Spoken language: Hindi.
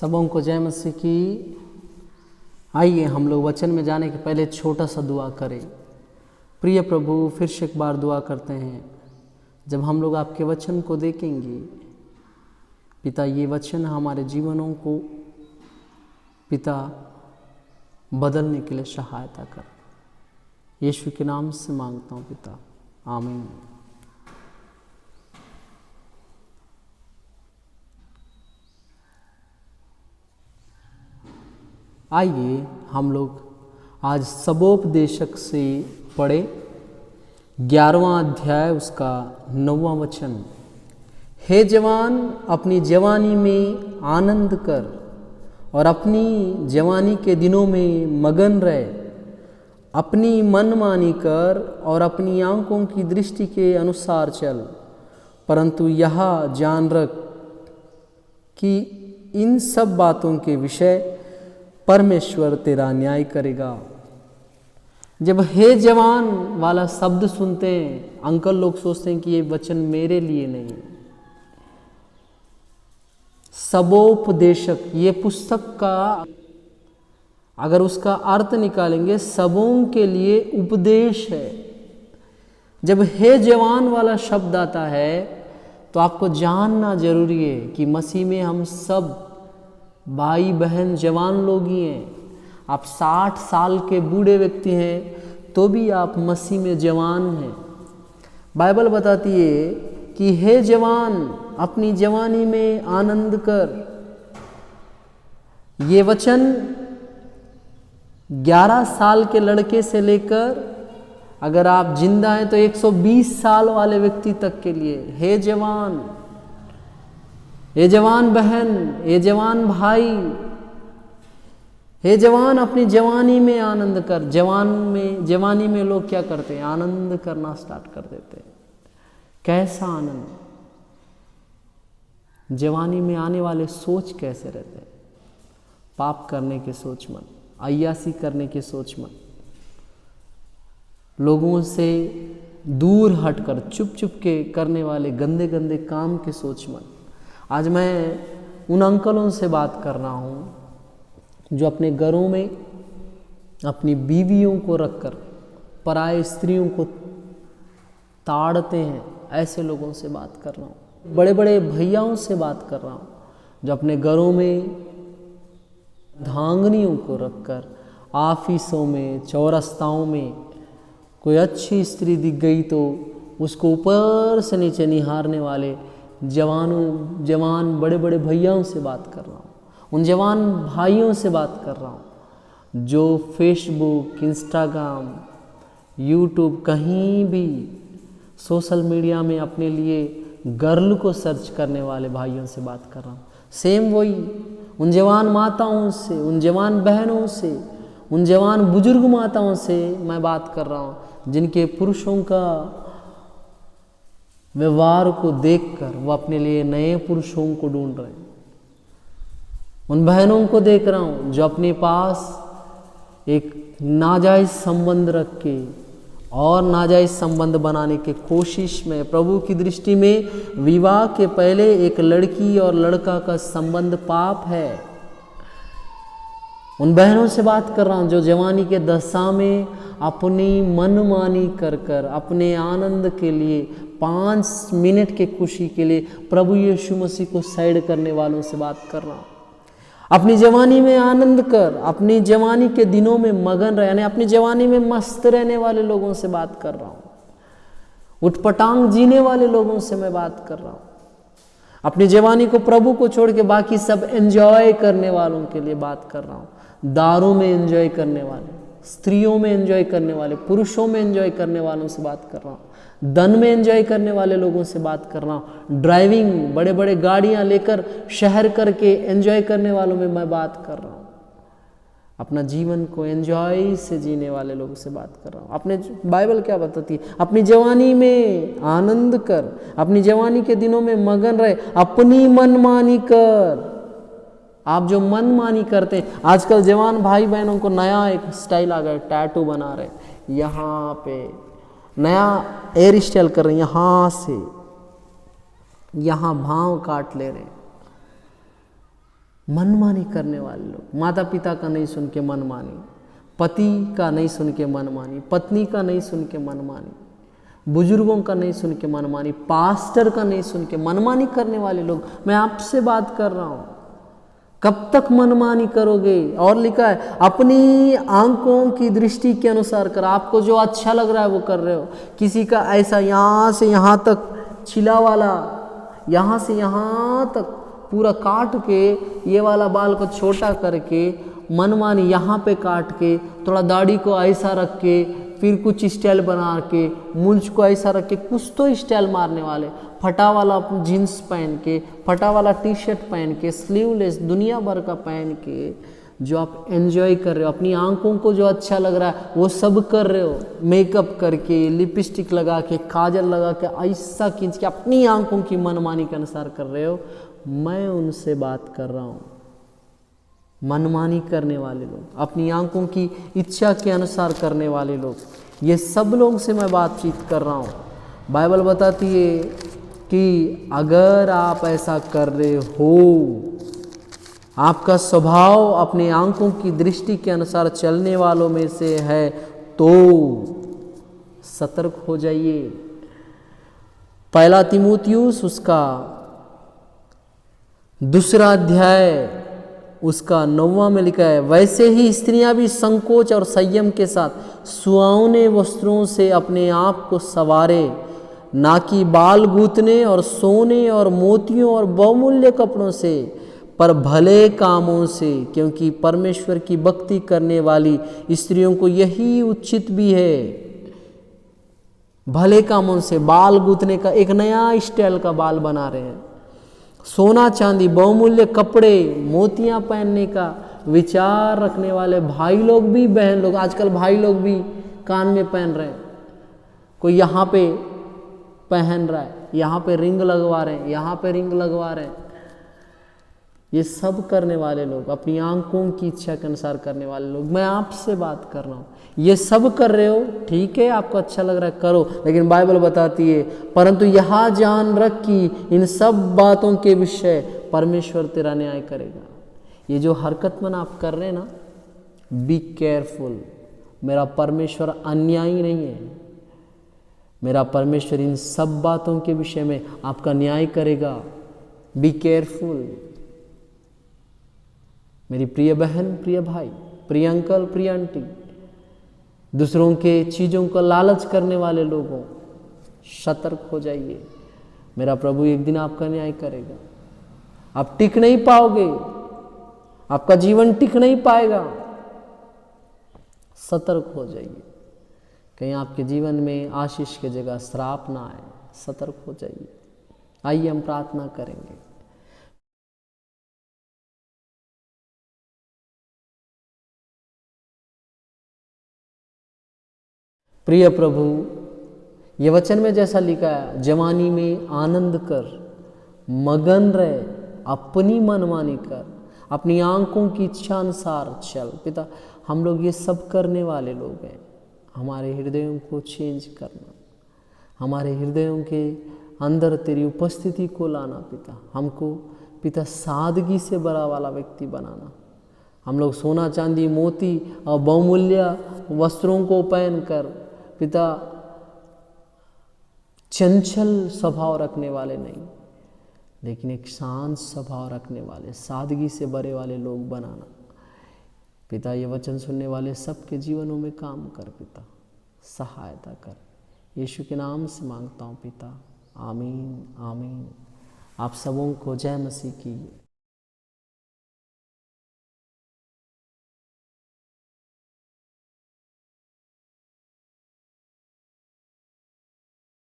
सबों को जय मसीह की। आइए हम लोग वचन में जाने के पहले छोटा सा दुआ करें। प्रिय प्रभु, फिर से एक बार दुआ करते हैं, जब हम लोग आपके वचन को देखेंगे पिता, ये वचन हमारे जीवनों को पिता बदलने के लिए सहायता कर। यीशु के नाम से मांगता हूँ पिता, आमीन। आइए हम लोग आज सबोपदेशक से पढ़े 11वां अध्याय उसका 9वां वचन। हे जवान, अपनी जवानी में आनंद कर और अपनी जवानी के दिनों में मगन रहे। अपनी मनमानी कर और अपनी आंखों की दृष्टि के अनुसार चल, परंतु यह जान रख कि इन सब बातों के विषय परमेश्वर तेरा न्याय करेगा। जब हे जवान वाला शब्द सुनते हैं, अंकल लोग सोचते हैं कि ये वचन मेरे लिए नहीं। सबोपदेशक, ये पुस्तक का अगर उसका अर्थ निकालेंगे, सबों के लिए उपदेश है। जब हे जवान वाला शब्द आता है तो आपको जानना जरूरी है कि मसीह में हम सब भाई बहन जवान लोग ही हैं। आप 60 साल के बूढ़े व्यक्ति हैं तो भी आप मसीह में जवान हैं। बाइबल बताती है कि हे जवान, अपनी जवानी में आनंद कर। ये वचन 11 साल के लड़के से लेकर अगर आप जिंदा हैं तो 120 साल वाले व्यक्ति तक के लिए। हे जवान, हे जवान बहन, हे जवान भाई, हे जवान, अपनी जवानी में आनंद कर। जवानी में लोग क्या करते हैं? आनंद करना स्टार्ट कर देते हैं। कैसा आनंद? जवानी में आने वाले सोच कैसे रहते हैं? पाप करने की सोच मत, अय्यासी करने की सोच मत, लोगों से दूर हटकर चुप चुप के करने वाले गंदे गंदे काम की सोच मत। आज मैं उन अंकलों से बात कर रहा हूँ जो अपने घरों में अपनी बीवियों को रखकर पराये स्त्रियों को ताड़ते हैं। ऐसे लोगों से बात कर रहा हूँ। बड़े बड़े भैयाओं से बात कर रहा हूँ जो अपने घरों में धांगनियों को रखकर ऑफिसों में, चौरस्ताओं में कोई अच्छी स्त्री दिख गई तो उसको ऊपर से नीचे निहारने वाले जवान बड़े बड़े भैयाओं से बात कर रहा हूँ। उन जवान भाइयों से बात कर रहा हूँ जो फेसबुक, इंस्टाग्राम, यूट्यूब, कहीं भी सोशल मीडिया में अपने लिए गर्ल को सर्च करने वाले भाइयों से बात कर रहा हूँ। सेम वही उन जवान माताओं से, उन जवान बहनों से, उन जवान बुजुर्ग माताओं से मैं बात कर रहा हूँ जिनके पुरुषों का व्यवहार को देखकर वो अपने लिए नए पुरुषों को ढूंढ रहे हैं। उन बहनों को देख रहा हूँ जो अपने पास एक नाजायज संबंध रख के और नाजायज संबंध बनाने की कोशिश में, प्रभु की दृष्टि में विवाह के पहले एक लड़की और लड़का का संबंध पाप है। उन बहनों से बात कर रहा हूँ जो जवानी के दशा में अपनी मनमानी कर कर अपने आनंद के लिए 5 मिनट के खुशी के लिए प्रभु यीशु मसीह को साइड करने वालों से बात कर रहा हूँ। अपनी जवानी में आनंद कर, अपनी जवानी के दिनों में मगन रहे, यानी अपनी जवानी में मस्त रहने वाले लोगों से बात कर रहा हूँ। उठपटांग जीने वाले लोगों से मैं बात कर रहा हूँ। अपनी जवानी को प्रभु को छोड़ के बाकी सब एंजॉय करने वालों के लिए बात कर रहा हूँ। दारू में एंजॉय करने वाले, स्त्रियों में एंजॉय करने वाले, पुरुषों में एंजॉय करने वालों से बात कर रहा हूँ। धन में एंजॉय करने वाले लोगों से बात कर रहा हूँ। ड्राइविंग, बड़े बड़े गाड़ियाँ लेकर शहर करके एंजॉय करने वालों में मैं बात कर रहा हूँ। अपना जीवन को एंजॉय से जीने वाले लोगों से बात कर रहा हूँ। अपने बाइबल क्या बताती है? अपनी जवानी में आनंद कर, अपनी जवानी के दिनों में मगन रहे, अपनी मनमानी कर। आप जो मनमानी करते हैं, आजकल जवान भाई बहनों को नया एक स्टाइल आ गया, टैटू बना रहे, यहाँ पे नया हेयर स्टाइल कर रहे हैं, यहाँ से, यहाँ भाव काट ले रहे हैं। मनमानी करने वाले लोग, माता पिता का नहीं सुन के मनमानी, पति का नहीं सुन के मनमानी, पत्नी का नहीं सुन के मनमानी, बुजुर्गों का नहीं सुन के मनमानी, पास्टर का नहीं सुन के मनमानी करने वाले लोग। मैं आपसे बात कर रहा हूँ, कब तक मनमानी करोगे? और लिखा है अपनी आंखों की दृष्टि के अनुसार कर। आपको जो अच्छा लग रहा है वो कर रहे हो। किसी का ऐसा यहाँ से यहाँ तक छिला वाला, यहाँ से यहाँ तक पूरा काट के, ये वाला बाल को छोटा करके मनमानी यहाँ पे काट के, थोड़ा दाढ़ी को ऐसा रख के, फिर कुछ स्टाइल बना के, मूंछ को ऐसा रख के, कुछ तो स्टाइल मारने वाले, फटा वाला जीन्स पहन के, फटा वाला टी शर्ट पहन के, स्लीवलेस दुनिया भर का पहन के, जो आप एंजॉय कर रहे हो, अपनी आंखों को जो अच्छा लग रहा है वो सब कर रहे हो। मेकअप करके, लिपस्टिक लगा के, काजल लगा के, ऐसा खींच के अपनी आंखों की मनमानी के अनुसार कर रहे हो। मैं उनसे बात कर रहा हूँ, मनमानी करने वाले लोग, अपनी आंखों की इच्छा के अनुसार करने वाले लोग, ये सब लोगों से मैं बातचीत कर रहा हूँ। बाइबल बताती है कि अगर आप ऐसा कर रहे हो, आपका स्वभाव अपनी आंखों की दृष्टि के अनुसार चलने वालों में से है, तो सतर्क हो जाइए। पहला तीमुथियुस उसका 2 अध्याय उसका 9वां में लिखा है, वैसे ही स्त्रियां भी संकोच और संयम के साथ सुहावने वस्त्रों से अपने आप को संवारे, ना कि बाल गूंथने और सोने और मोतियों और बहुमूल्य कपड़ों से, पर भले कामों से, क्योंकि परमेश्वर की भक्ति करने वाली स्त्रियों को यही उचित भी है। भले कामों से, बाल गूंथने का एक नया स्टाइल का बाल बना रहे हैं, सोना चांदी, बहुमूल्य कपड़े, मोतियां पहनने का विचार रखने वाले भाई लोग भी, बहन लोग, आजकल भाई लोग भी कान में पहन रहे हैं, कोई यहाँ पे पहन रहा है, यहाँ पे रिंग लगवा रहे हैं, यहाँ पे रिंग लगवा रहे हैं। ये सब करने वाले लोग, अपनी आंखों की इच्छा के अनुसार करने वाले लोग, मैं आपसे बात कर रहा हूँ। ये सब कर रहे हो, ठीक है, आपको अच्छा लग रहा है करो, लेकिन बाइबल बताती है, परंतु यहाँ जान रख कि इन सब बातों के विषय परमेश्वर तेरा न्याय करेगा। ये जो हरकत मन आप कर रहे हैं ना, बी केयरफुल। मेरा परमेश्वर अन्यायी नहीं है, मेरा परमेश्वर इन सब बातों के विषय में आपका न्याय करेगा। Be careful. मेरी प्रिय बहन, प्रिय भाई, प्रिय अंकल, प्रिय आंटी, दूसरों के चीज़ों को लालच करने वाले लोगों, सतर्क हो जाइए। मेरा प्रभु एक दिन आपका न्याय करेगा। आप टिक नहीं पाओगे, आपका जीवन टिक नहीं पाएगा। सतर्क हो जाइए, कहीं आपके जीवन में आशीष की जगह श्राप ना आए। सतर्क हो जाइए। आइए हम प्रार्थना करेंगे। प्रिय प्रभु, ये वचन में जैसा लिखा है, जवानी में आनंद कर, मगन रहे, अपनी मनमानी कर, अपनी आंखों की इच्छा अनुसार चल। पिता, हम लोग ये सब करने वाले लोग हैं। हमारे हृदयों को चेंज करना, हमारे हृदयों के अंदर तेरी उपस्थिति को लाना। पिता, हमको पिता सादगी से भरा वाला व्यक्ति बनाना। हम लोग सोना चांदी मोती और बहुमूल्य वस्त्रों को पहनकर पिता चंचल स्वभाव रखने वाले नहीं, लेकिन एक शांत स्वभाव रखने वाले, सादगी से भरे वाले लोग बनाना। पिता, ये वचन सुनने वाले सबके जीवनों में काम कर। पिता, सहायता कर। यीशु के नाम से मांगता हूँ पिता, आमीन आमीन। आप सबों को जय मसीह की।